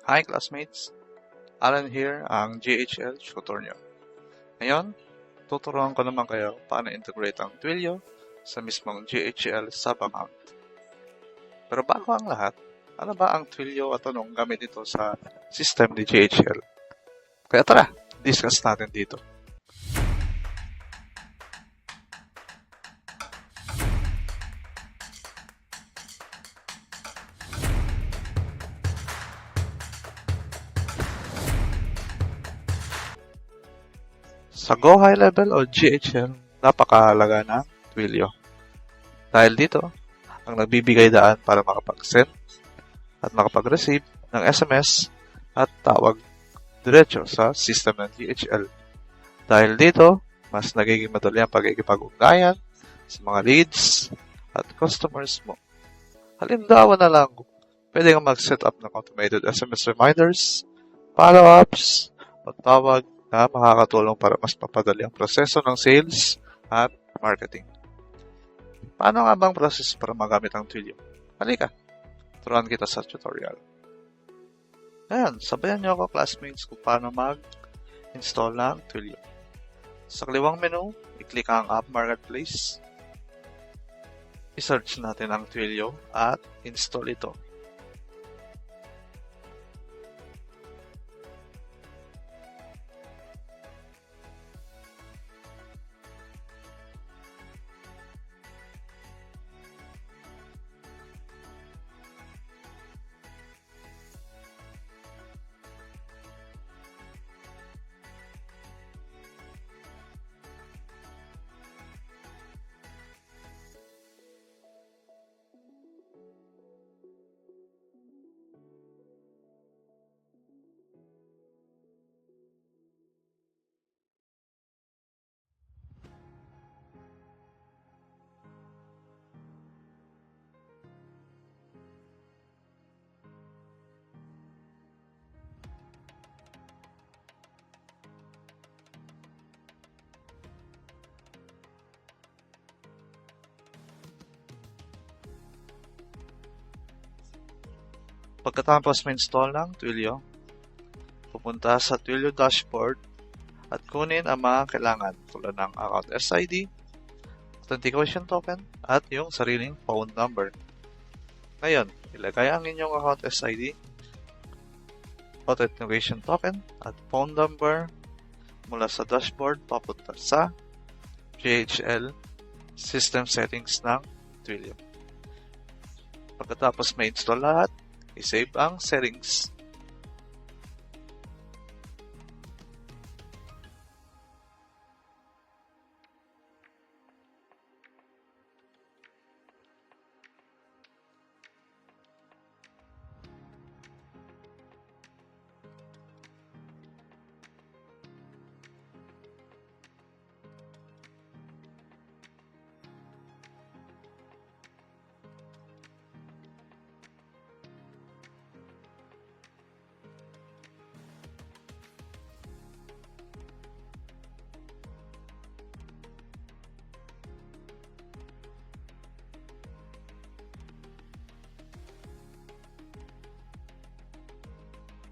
Hi classmates! Alan here, ang GHL tutor nyo. Ngayon, tuturuan ko naman kayo paano integrate ang Twilio sa mismong GHL sub-account. Pero bago ang lahat, ano ba ang Twilio at anong gamit ito sa system ni GHL? Kaya tara, discuss natin dito. Sa Go High Level o GHL, napakahalaga ng Twilio. Dahil dito, ang nagbibigay daan para makapag-send at makapag-receive ng SMS at tawag diretso sa system ng GHL. Dahil dito, mas nagiging madali ang pagkikipag-ugnayan sa mga leads at customers mo. Halimbawa na lang, pwede kang mag-set up ng automated SMS reminders, follow-ups, o tawag na makakatulong para mas papadali ang proseso ng sales at marketing. Paano nga bang process para magamit ang Twilio? Halika, turuan kita sa tutorial. Ngayon, sabayan niyo ako classmates kung paano mag-install ng Twilio. Sa kaliwang menu, i-click ang App Marketplace. I-search natin ang Twilio at install ito. Pagkatapos ma-install ng Twilio, pupunta sa Twilio dashboard at kunin ang mga kailangan tulad ng account SID, authentication token, at yung sariling phone number. Ngayon, ilagay ang inyong account SID, authentication token, at phone number mula sa dashboard papunta sa GHL system settings ng Twilio. Pagkatapos ma-install lahat, i-save ang settings.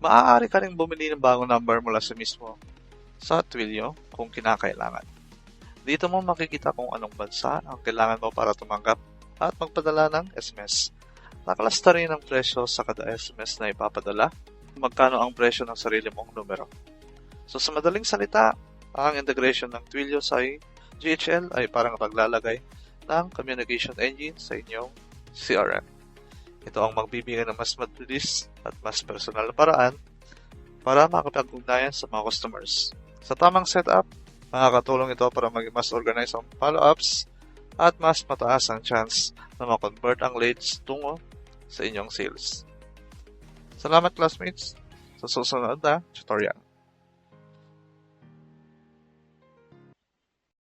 Maaari ka ring bumili ng bagong number mula sa mismo sa Twilio kung kinakailangan. Dito mo makikita kung anong bansa ang kailangan mo para tumanggap at magpadala ng SMS. Nakalasta rin ang presyo sa kada SMS na ipapadala, magkano ang presyo ng sarili mong numero. So sa madaling salita, ang integration ng Twilio sa GHL ay parang paglalagay ng communication engine sa inyong CRM. Ito ang magbibigay ng mas mabilis at mas personal na paraan para makapag-ugnayan sa mga customers. Sa tamang setup, makakatulong ito para maging mas organized ang follow-ups at mas mataas ang chance na ma-convert ang leads tungo sa inyong sales. Salamat classmates sa susunod na tutorial.